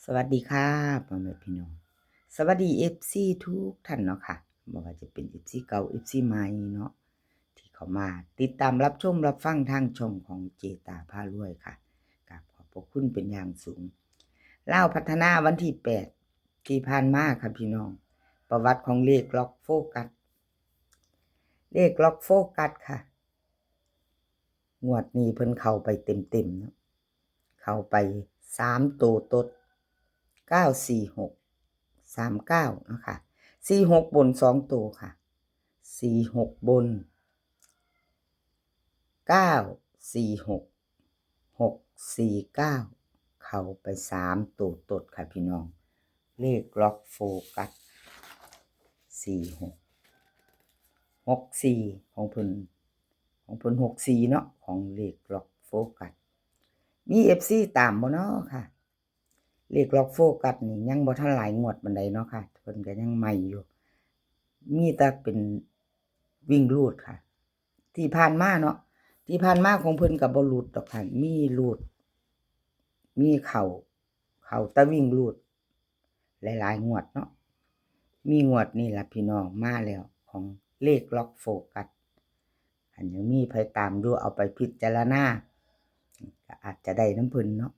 สวัสดีค่ะพ่อแม่พี่น้องสวัสดีFCทุกท่านเนาะค่ะบ่ว่าจะเป็น FC เก่า FC ใหม่เนาะที่เข้ามาติดตามรับชมรับฟังทางช่องของเจตาพารวยค่ะกราบขอบพระคุณเป็นอย่างสูงลาวพัฒนาวันที่8ที่ผ่านมาค่ะพี่น้องประวัติของเลขล็อกโฟกัสเลขล็อกโฟกัสค่ะงวดนี้เพิ่นเข้าไปเต็มๆเนาะเข้าไป3ตัวตด946 39เนาะค่ะ46บน2ตัวค่ะ46บน946 649เข้าไป3ตัวตดค่ะพี่น้องเลขล็อกโฟกัส46 64ของเพิ่น64เนาะของเลขล็อกโฟกัสมี FC ตามบ่เนาะค่ะเลขล็อกโฟกัสนี่ยังบ่ทันหลายงวดปานใดเนาะค่ะเพิ่นก็ยังใหม่อยู่มีแต่เป็นวิ่งรูดค่ะที่ผ่านมาเนาะที่ผ่านมาของเพิ่นก็บ่รูดดอกค่ะมีรูดมีเข้าแต่วิ่งรูดหลายๆงวดเนาะมีงวดนี้ล่ะพี่น้องมาแล้วของเลขล็อกโฟกัสอันยังมีไผตามอยู่เอาไปพิจารณาก็อาจจะได้นำเพิ่นเนาะ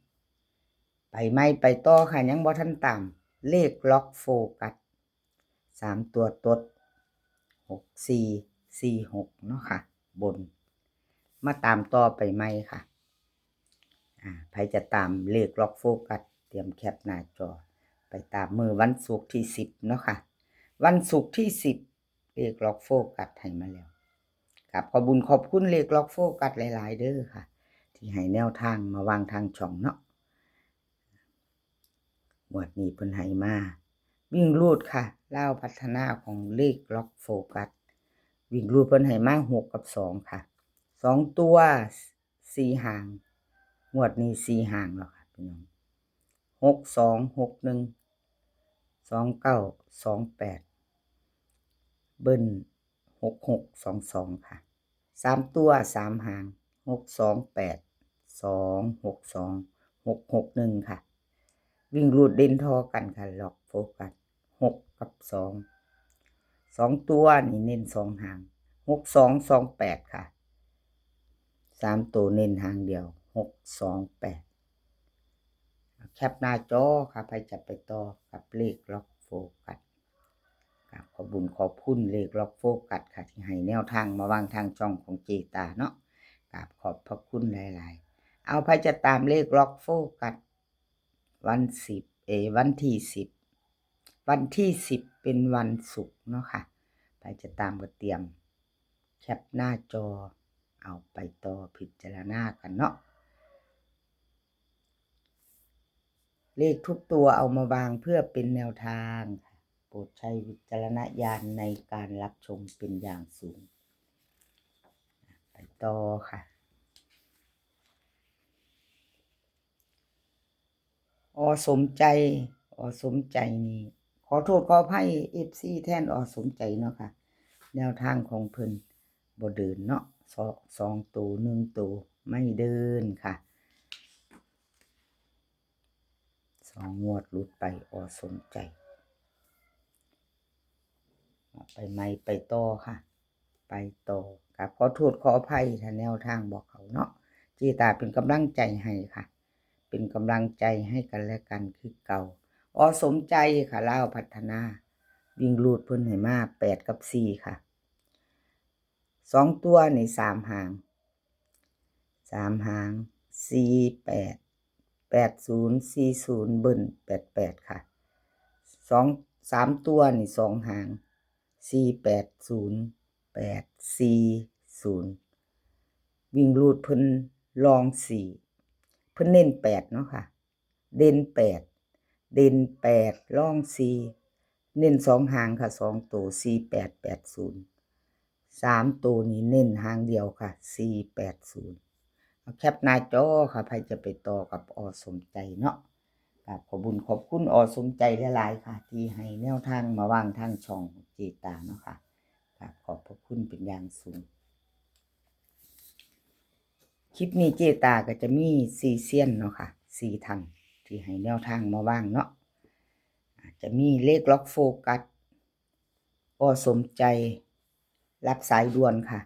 ไปใหม่ไปต่อค่ะยังบ่ทันตามเลขล็อกโฟกัส3ตัวตด6446เนาะค่ะบนมาตามต่อไปใหม่ค่ะใครจะตามเลขล็อกโฟกัสเตรียมแคปหน้าจอไปตามมือวันศุกร์ที่10เนาะค่ะวันศุกร์ที่10เลขล็อกโฟกัสให้มาแล้วครับขอบุญขอบคุณเลขล็อกโฟกัสหลายๆเด้อค่ะที่ให้แนวทางมาวางทางช่องเนาะงวดนี้เพิ่นให้มาวิ่งรูดค่ะลาวพัฒนาของเลขล็อกโฟกัสวิ่งรูดเพิ่นให้มา6กับ2ค่ะ2ตัว4หางงวดนี้4หางแล้วค่ะพี่น้อง6261 2928เบิ้ล6622ค่ะ3ตัว3หาง628 262 661ค่ะวิ่งรูดเด่นทอกันค่ะล็อกโฟกัส6กับ2ตัวนี่เน้น2หาง6228ค่ะ3ตัวเน้นหางเดียว628แคปหน้าจอค่ะใครจะไปต่อกับเลขล็อกโฟกัสขอบุญขอบคุณเลขล็อกโฟกัสค่ะที่ให้แนวทางมาวางทางช่องของเจตาเนาะขอบพระคุณหลายๆเอาใครจะตามเลขล็อกโฟกัสวันที่10เป็นวันศุกร์เนาะค่ะใครจะตามก็เตรียมแคปหน้าจอเอาไปต่อพิจารณากันเนาะเลขทุกตัวเอามาวางเพื่อเป็นแนวทางค่ะโปรดใช้วิจารณญาณในการรับชมเป็นอย่างสูงไปต่อค่ะสมใจสมใจนี่ขอโทษขออภัย FC แทนสมใจเนาะค่ะแนวทางของเพิ่นบ่เดินเนาะ2ตัว1ตัวไม่เดินค่ะ2งวดหลุดไปสมใจไปใหม่ไปต่อค่ะไปต่อครับขอโทษขออภัยถ้าแนวทางบอกเขาเนาะเจตาเป็นกำลังใจให้ค่ะเป็นกำลังใจให้กันและกันคือเก่าสมใจค่ะลาวพัฒนาวิ่งรูดเพิ่นให้มา8กับ4ค่ะ2ตัวนี่3หาง48 80 40เบิ้ล88ค่ะ3ตัวนี่2หาง480 840วิ่งรูดเพิ่นลอง4เพิ่นเน้น8เนาะค่ะเด่น8ลอง4เน้น2หางค่ะ2ตัว4880 3ตัวนี้เน้นหางเดียวค่ะ480เอาแคปหน้าจอค่ะใครจะไปต่อกับสมใจเนาะขอบุญขอบคุณสมใจหลายๆค่ะที่ให้แนวทางมาวางทางช่องเจตาเนาะค่ะขอบพระคุณเป็นอย่างสูงคลิปนี้เจตาก็จะมี4เซียนเนาะค่ะ4ท่าน ที่ให้แนวทางมาว่างเนาะจะมีเลขล็อกโฟกัสก็สมใจรับสายด่วนค่ะ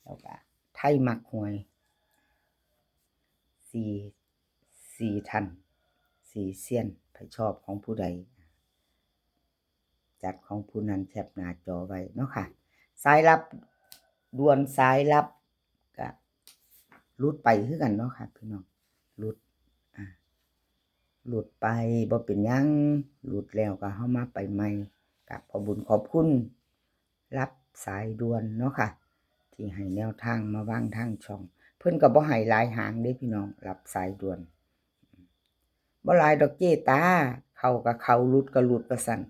แล้วก็ไทยมักหวยสี่ท่านสี่เซียนไปชอบของผู้ใดจัดของผู้นั้นแคปหน้าจอไว้เนาะค่ะสายรับด่วนสายรับก็รุดไปคือกันเนาะค่ะพี่น้องรุดหลุดไปบ่เป็นหยังหลุดแล้วก็เฮามาไปใหม่กับขอบุญขอบคุณรับสายด่วนเนาะค่ะที่ให้แนวทางมาวางทางช่องเพิ่นก็บ่ให้หลายหางเด้พี่น้องรับสายด่วนบ่หลายดอกเจตาเข้าก็เข้าหลุดก็หลุดว่าซั่น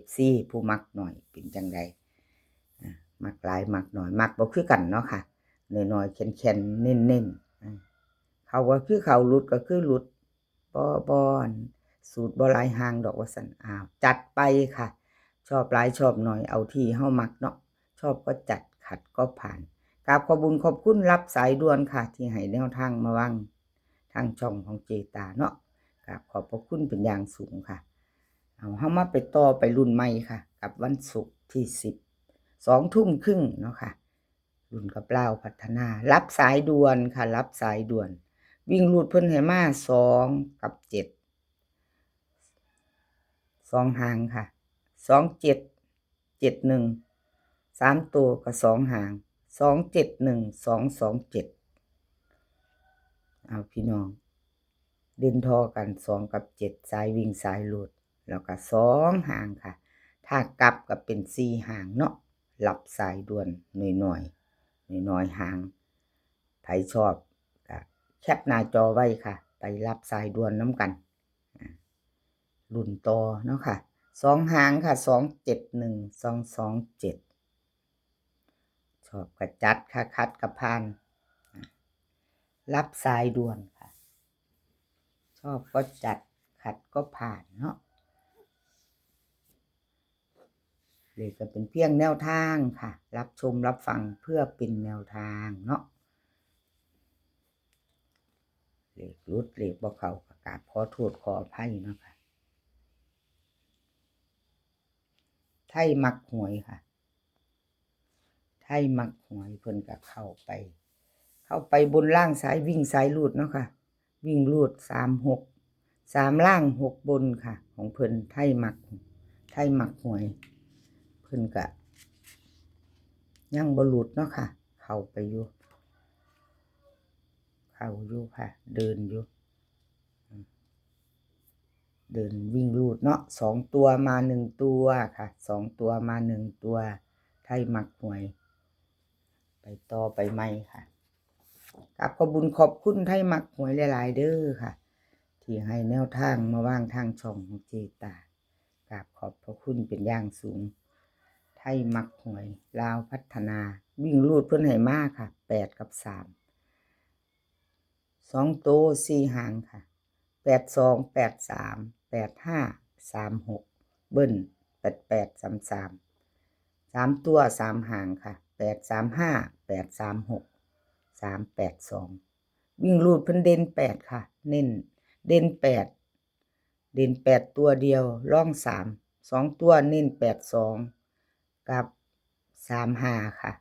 FC ผู้มักหน่อยเป็นจังไดมักหลายมักน้อยมักบ่คือกันเนาะค่ะน้อยๆแข็งๆเน้นๆเขาก็คือเขาหลุดก็คือหลุดบ่สูตรบ่หลายหางดอกว่าซั่นจัดไปค่ะชอบหลายชอบน้อยเอาที่เฮามักเนาะชอบก็จัดขัดก็ผ่านกราบขอบคุญขอบคุณรับสายด่วนค่ะที่ให้แนวทางมาวางทางช่องของเจตาเนาะกราบขอบพระคุณเป็นอย่างสูงค่ะเฮามาไปต่อไปรุ่นใหม่ค่ะกับวันศุกร์ที่10 2 ทุ่มครึ่งเนาะค่ะรุ่นกับลาวพัฒนารับสายด่วนค่ะรับสายด่วนวิ่งรูดเพิ่นให้มา2 กับ 7 2 หางค่ะ2 7 7 1 3 ตัวกับ2 หาง2 7 1 2 2 7พี่น้องเด่นทอกัน2 กับ 7สายวิ่งสายรูดแล้วก็2 หางค่ะถ้ากลับก็เป็น4 หางเนาะรับสายด่วนน้อยหางใครชอบก็แคปหน้าจอไว้ค่ะไปรับสายด่วนน้ำกันรุ่นต่อเนาะค่ะ2 หางค่ะ271 227ชอบกระจัดค่ะคัดกระพานรับสายด่วนค่ะชอบก็จัดขัดก็ผ่านเนาะเลยก็เป็นเพียงแนวทางค่ะรับชมรับฟังเพื่อเป็นแนวทางเนาะเลขรุดเลขบ่เข้าก็กราบขอโทษขออภัยเนาะค่ะไทยมักหวยค่ะไทยมักหวยเพิ่นก็เข้าไปบนล่างสายวิ่งสายรูดเนาะค่ะวิ่งรูด3 ล่าง6บนค่ะของเพิ่นไทยมักหวยเพิ่นก็ยังบ่หลุดเนาะค่ะเข้าไปอยู่ค่ะเดินอยู่เดินวิ่งรูดเนาะ2 ตัวมา1 ตัวค่ะ2 ตัวมา1 ตัวไทยมักหวยไปต่อไปใหม่ค่ะกับขอบคุญขอบคุณไทยมักหวยหลายๆเด้อค่ะที่ให้แนวทางมาวางทางช่องของเจตากราบขอบพระคุณเป็นอย่างสูงไทยมักหวยลาวพัฒนาวิ่งรูดเพิ่นให้มาค่ะ8 กับ 3 2 ตัว4 หางค่ะ82 83 85 36เบิ้ล88 33 3 ตัว3 หางค่ะ835 836 382วิ่งรูดเพิ่นเด่น8ค่ะเน้นเด่น8ตัวเดียวร่อง2 ตัวเน้น82กับ35ค่ะ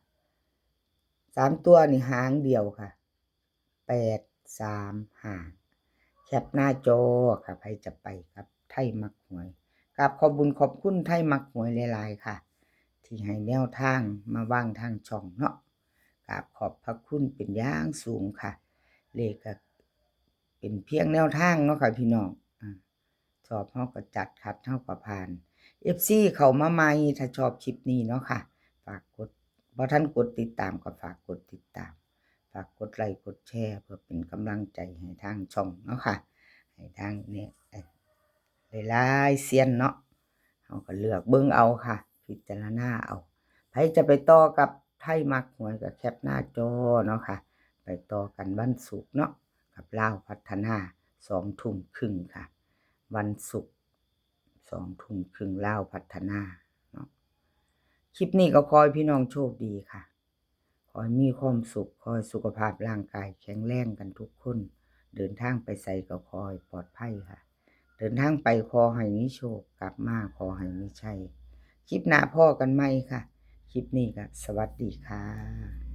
3 ตัวนี่หางเดียวค่ะ835แคปหน้าจอค่ะใครจะไปครับไทยมักหวยกับขอบคุญขอบคุณไทยมักหวยหลายๆค่ะที่ให้แนวทางมาวางทางช่องเนาะกับขอบพระคุณเป็นอย่างสูงค่ะเลขก็เป็นเพียงแนวทางเนาะค่ะพี่น้องชอบเฮาก็จัดคัดเฮาก็ผ่าน FC เข้ามาใหม่ถ้าชอบคลิปนี้เนาะค่ะฝากกดบ่ทันกดติดตามก็ฝากกดติดตามฝากกดไลค์กดแชร์เพื่อเป็นกำลังใจให้ทางช่องเนาะค่ะให้ทางเนี่ยหลายๆเซียนเนาะเฮาก็เลือกเบิ่งเอาค่ะพิจารณาเอาใครจะไปต่อกับไทยมักหวยก็แคปหน้าจอเนาะค่ะไปต่อกันวันศุกร์เนาะกับลาวพัฒนา2 ทุ่มครึ่งค่ะวันศุกร์2 ทุ่มครึ่งลาวพัฒนาเนาะคลิปนี้ก็ขอให้พี่น้องโชคดีค่ะขอให้มีความสุขขอให้สุขภาพร่างกายแข็งแรงกันทุกคน เดินทางไปไสก็ขอให้ปลอดภัยค่ะ เดินทางไปขอให้มีโชค กลับมาขอให้มีชัย คลิปหน้าพ้อกันใหม่ค่ะ คลิปนี้ก็สวัสดีค่ะ